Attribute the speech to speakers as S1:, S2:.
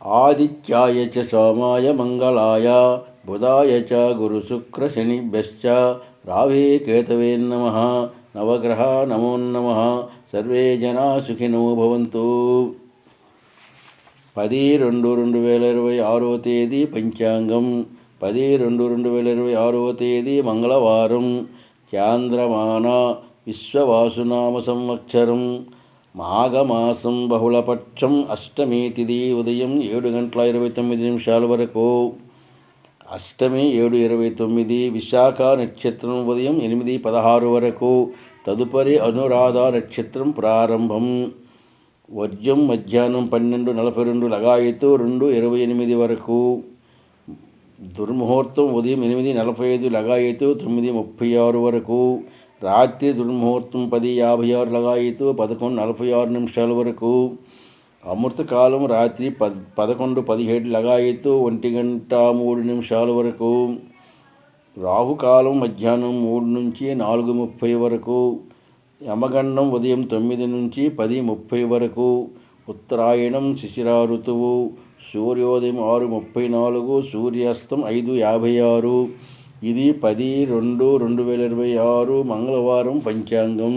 S1: ఆదిత్యాయ చ సోమాయ మంగళాయ బుధాయ చ గురుశుక్రశనిభ్యశ్చ రాహవే కేతవే నమః. నవగ్రహ నమో నమః. సర్వే జనా సుఖినో భవంతు. 10/2/2026 తేదీ పంచాంగం. 10/2/2026 తేదీ మంగళవారం. చాంద్రమాన విశ్వవాసునామ సంవత్సరం మాఘమాసం బహుళపక్షం. అష్టమి తిథి ఉదయం 7:29 వరకు. అష్టమి 7:29. విశాఖ నక్షత్రం ఉదయం 8:16 వరకు. తదుపరి అనురాధ నక్షత్రం ప్రారంభం. వర్జ్యం మధ్యాహ్నం 12:42 లగాయతు 2:28 వరకు. దుర్ముహూర్తం ఉదయం 8:45 లగాయతు 9:36 వరకు. రాత్రి దుర్ముహూర్తం 10:56 లగాయతు 11:46 వరకు. అమృతకాలం రాత్రి 11:17 లగాయతు 1:03 వరకు. రాహుకాలం మధ్యాహ్నం 3 నుంచి 4:30 వరకు. యమగండం ఉదయం 9 నుంచి 10:30 వరకు. ఉత్తరాయణం శిశిర ఋతువు. సూర్యోదయం 6:34, సూర్యాస్తం 5:56. ఇది 10/2/2026 మంగళవారం పంచాంగం.